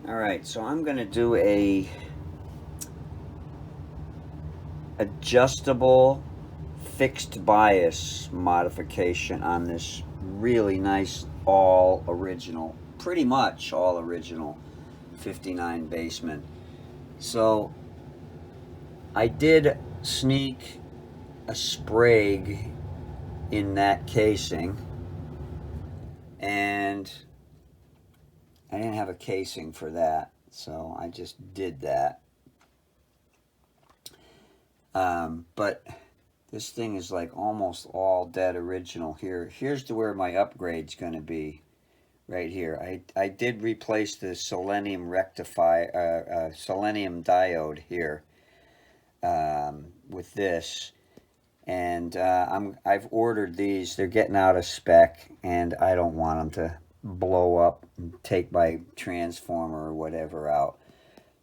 Alright, so I'm going to do a adjustable fixed bias modification on this really nice all original, pretty much all original 59 Bassman. So I did sneak a Sprague in that casing, and I didn't have a casing for that, so I just did that. But this thing is like almost all dead original here. Here's to where my upgrade's going to be, right here. I did replace the selenium selenium diode here with this, and I've ordered these. They're getting out of spec, and I don't want them to blow up and take my transformer or whatever out.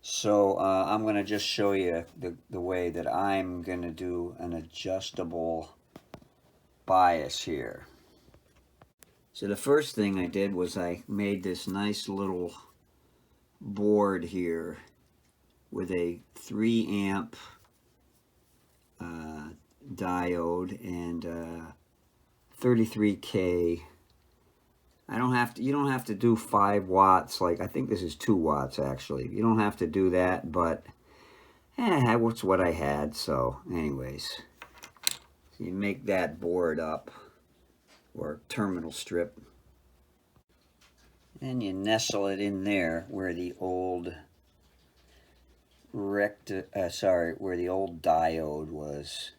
So I'm going to just show you the way that I'm going to do an adjustable bias here. So the first thing I did was I made this nice little board here with a 3 amp diode and 33K. You don't have to do 5 watts. Like, I think this is 2 watts actually. You don't have to do that, but that's what I had. So anyways, so you make that board up, or terminal strip, and you nestle it in there where the old where the old diode was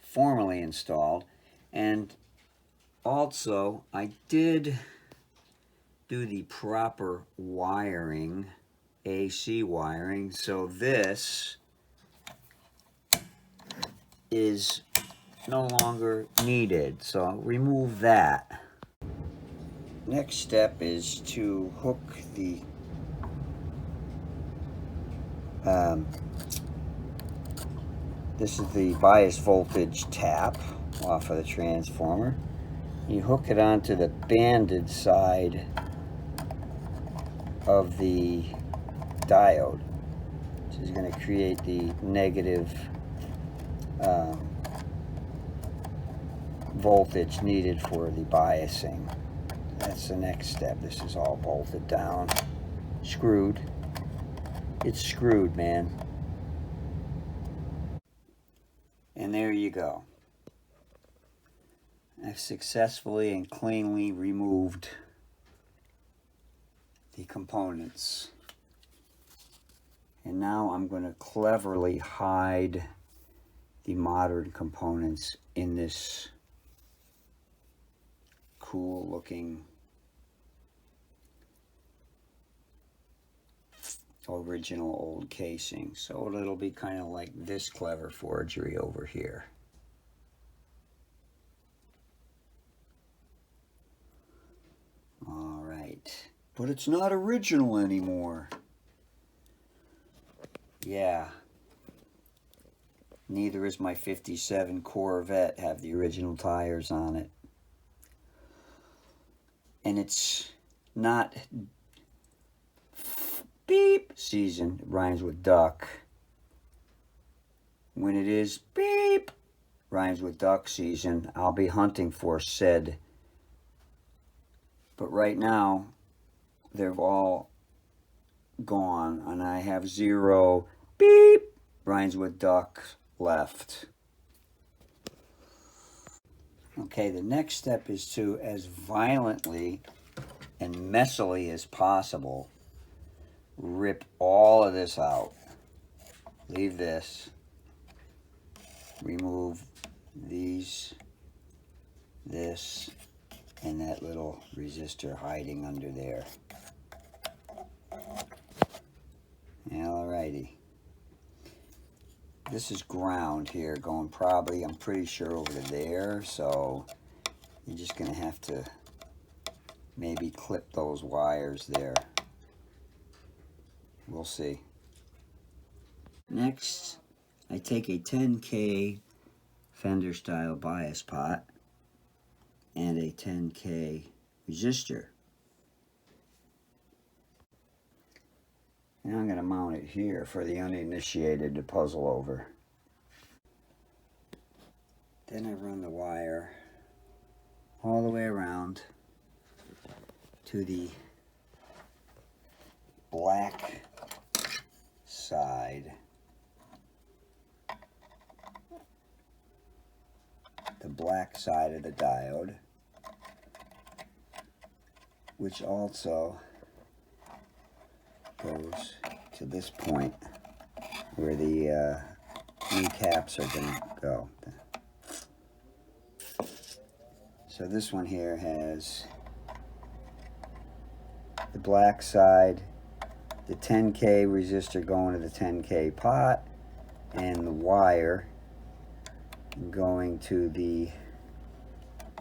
formerly installed. And also, I did do the proper wiring, AC wiring, so this is no longer needed. So I'll remove that. Next step is to hook the this is the bias voltage tap off of the transformer. You hook it onto the banded side of the diode. This is going to create the negative voltage needed for the biasing. That's the next step. This is all bolted down, screwed. It's screwed, man. And there you go. I've successfully and cleanly removed the components. And now I'm going to cleverly hide the modern components in this cool looking original old casing. So it'll be kind of like this clever forgery over here. All right, but it's not original anymore. Yeah, neither is my 57 Corvette, have the original tires on it. And it's not beep season, it rhymes with duck. When it is beep, rhymes with duck season, I'll be hunting for said. But right now, they're all gone, and I have 0 beep, rhymes with duck, left. Okay, the next step is to, as violently and messily as possible, rip all of this out. Leave this. Remove these, this, and that little resistor hiding under there. Alrighty. This is ground here, going probably, I'm pretty sure, over to there, so you're just going to have to maybe clip those wires there. We'll see. Next, I take a 10K Fender style bias pot and a 10K resistor. Now I'm going to mount it here for the uninitiated to puzzle over. Then I run the wire all the way around to the black side. The black side of the diode, which also goes to this point where the new caps are going to go. So this one here has the black side, the 10K resistor going to the 10K pot, and the wire going to the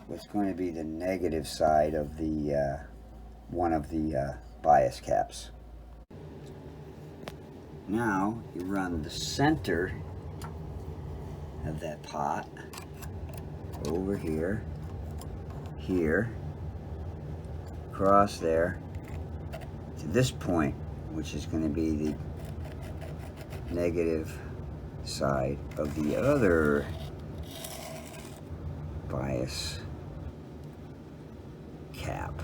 what's going to be the negative side of the one of the bias caps. Now you run the center of that pot over here, here, across there to this point, which is going to be the negative side of the other bias cap.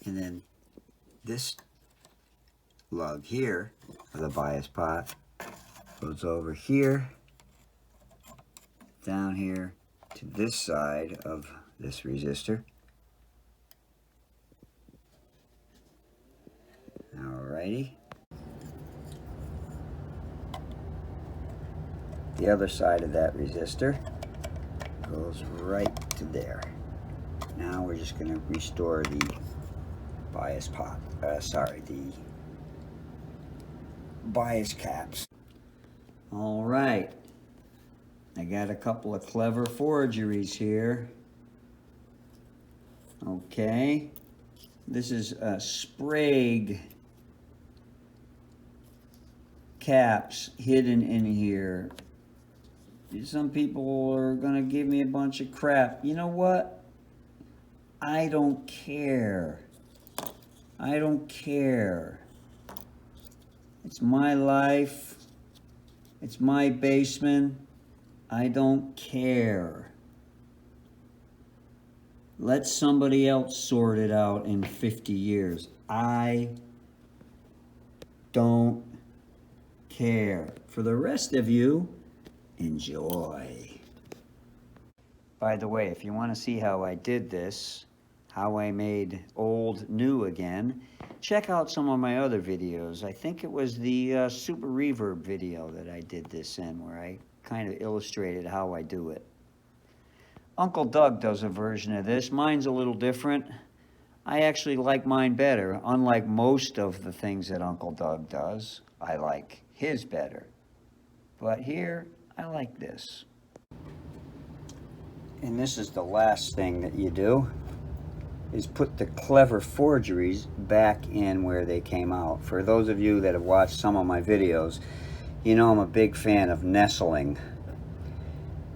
And then this lug here of the bias pot goes over here, down here to this side of this resistor. Alrighty. The other side of that resistor goes right to there. Now we're just going to restore the bias pot, the bias caps. All right, I got a couple of clever forgeries here. Okay, this is a Sprague caps hidden in here. Some people are gonna give me a bunch of crap. You know what? I don't care. I don't care. It's my life. It's my Bassman. I don't care. Let somebody else sort it out in 50 years. I don't care. For the rest of you, enjoy. By the way, if you want to see how I did this, how I made old new again, check out some of my other videos. I think it was the Super Reverb video that I did this in, where I kind of illustrated how I do it. Uncle Doug does a version of this. Mine's a little different. I actually like mine better. Unlike most of the things that Uncle Doug does, I like his better. But here, I like this. And this is the last thing that you do, is put the clever forgeries back in where they came out. For those of you that have watched some of my videos, you know I'm a big fan of nestling.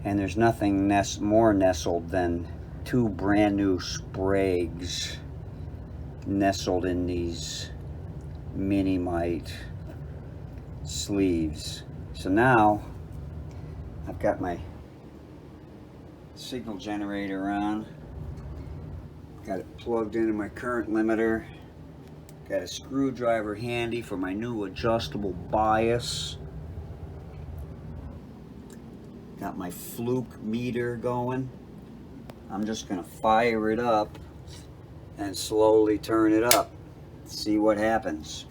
And there's nothing more nestled than two brand new Spragues nestled in these mini-mite sleeves. So now I've got my signal generator on, got it plugged into my current limiter, got a screwdriver handy for my new adjustable bias, got my fluke meter going. I'm just going to fire it up and slowly turn it up, see what happens.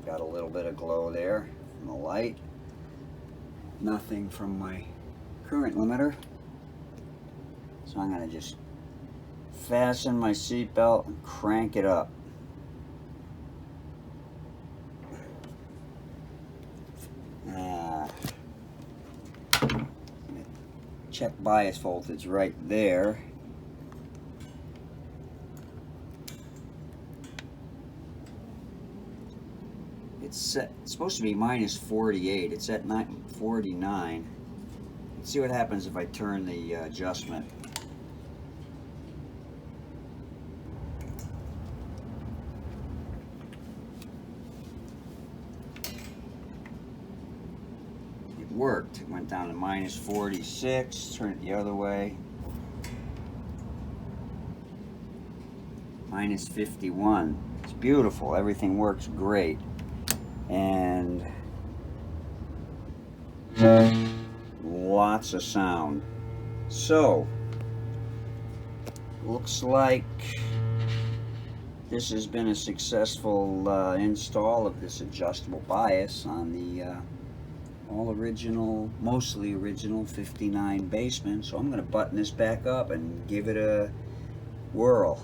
Got a little bit of glow there from the light, nothing from my current limiter. So I'm going to just fasten my seatbelt and crank it up. Check bias voltage right there. It's set, it's supposed to be minus 48. It's at 49. Let's see what happens if I turn the adjustment. It went down to minus 46. Turn it the other way. Minus 51. It's beautiful. Everything works great. And lots of sound. So, looks like this has been a successful install of this adjustable bias on the all original, mostly original 59 Bassman. So I'm going to button this back up and give it a whirl.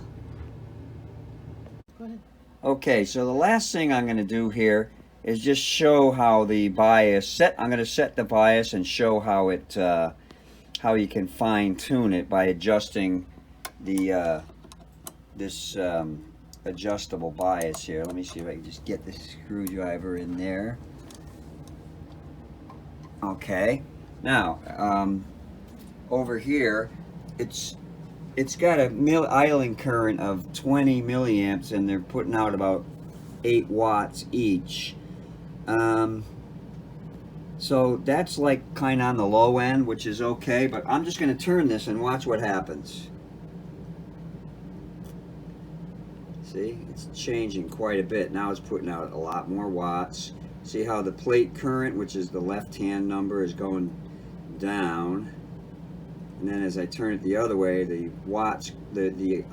Go ahead. Okay, so the last thing I'm going to do here is just show how the bias I'm going to set the bias and show how it how you can fine tune it by adjusting the this adjustable bias here. Let me see if I can just get the screwdriver in there. Okay, now over here it's got a idling current of 20 milliamps, and they're putting out about 8 watts each. So that's like kind of on the low end, which is okay, but I'm just going to turn this and watch what happens. See, it's changing quite a bit. Now it's putting out a lot more watts. See how the plate current, which is the left-hand number, is going down. And then as I turn it the other way, the watts, the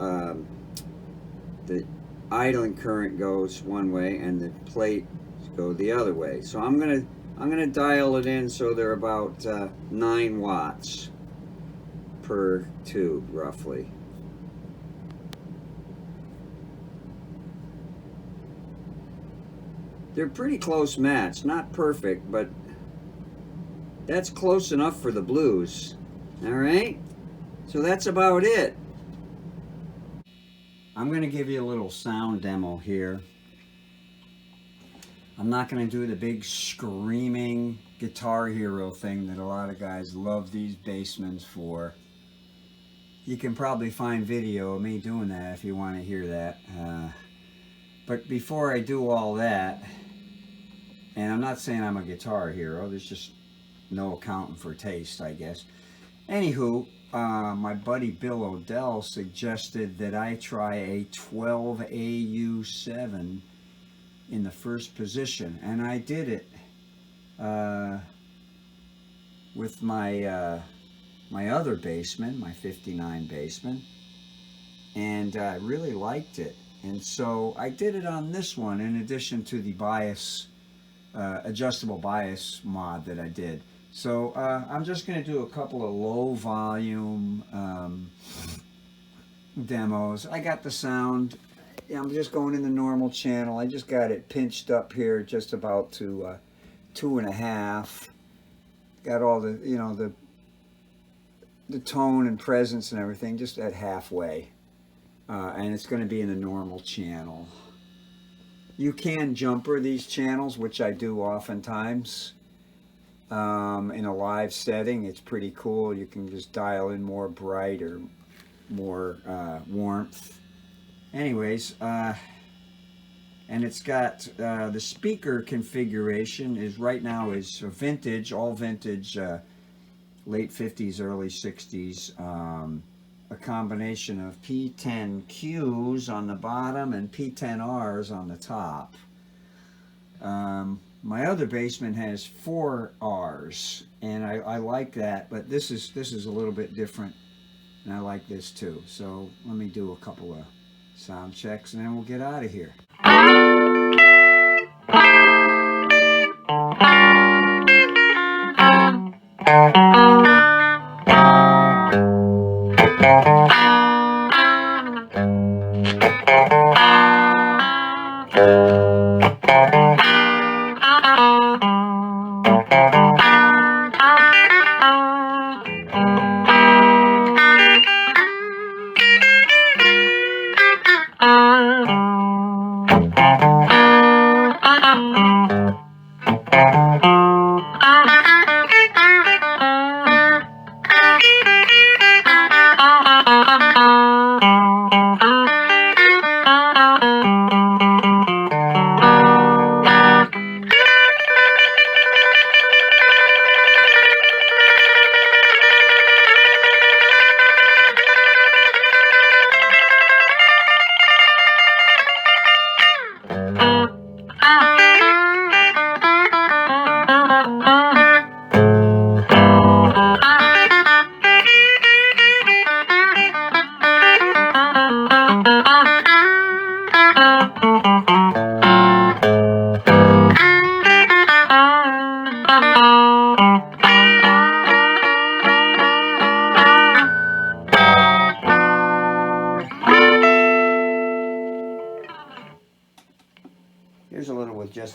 idling current goes one way, and the plates go the other way. So I'm gonna dial it in so they're about 9 watts per tube, roughly. They're pretty close match, not perfect, but that's close enough for the blues. All right, so that's about it. I'm going to give you a little sound demo here. I'm not going to do the big screaming Guitar Hero thing that a lot of guys love these Bassmans for. You can probably find video of me doing that if you want to hear that. But before I do all that, and I'm not saying I'm a guitar hero, there's just no accounting for taste, I guess. Anywho, my buddy Bill Odell suggested that I try a 12AU7 in the first position, and I did it with my my other Bassman, my 59 Bassman, and I really liked it. And so I did it on this one in addition to the bias, adjustable bias mod that I did. So I'm just going to do a couple of low volume demos. I got the sound. I'm just going in the normal channel. I just got it pinched up here just about to 2.5. Got all the, you know, the tone and presence and everything just at halfway. And it's going to be in the normal channel. You can jumper these channels, which I do oftentimes. In a live setting, it's pretty cool. You can just dial in more bright or more warmth. Anyways, and it's got the speaker configuration is right now is vintage, all vintage, late 50s, early 60s. A combination of P10Qs on the bottom and P10Rs on the top. My other Bassman has 4 Rs, and I like that, but this is a little bit different, and I like this too. So let me do a couple of sound checks, and then we'll get out of here.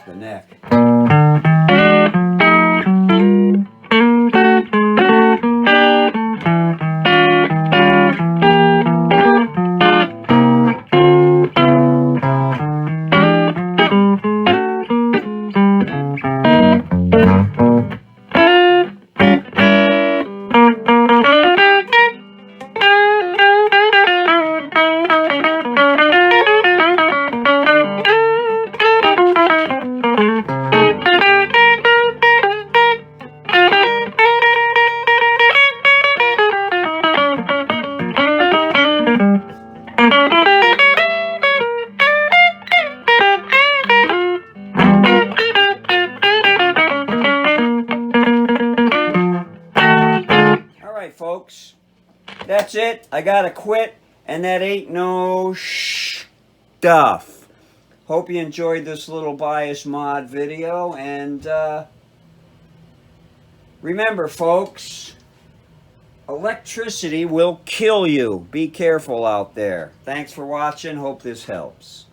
the neck. Folks, that's it. I gotta quit, and that ain't no stuff. Hope you enjoyed this little bias mod video, and remember, folks, electricity will kill you. Be careful out there. Thanks for watching. Hope this helps.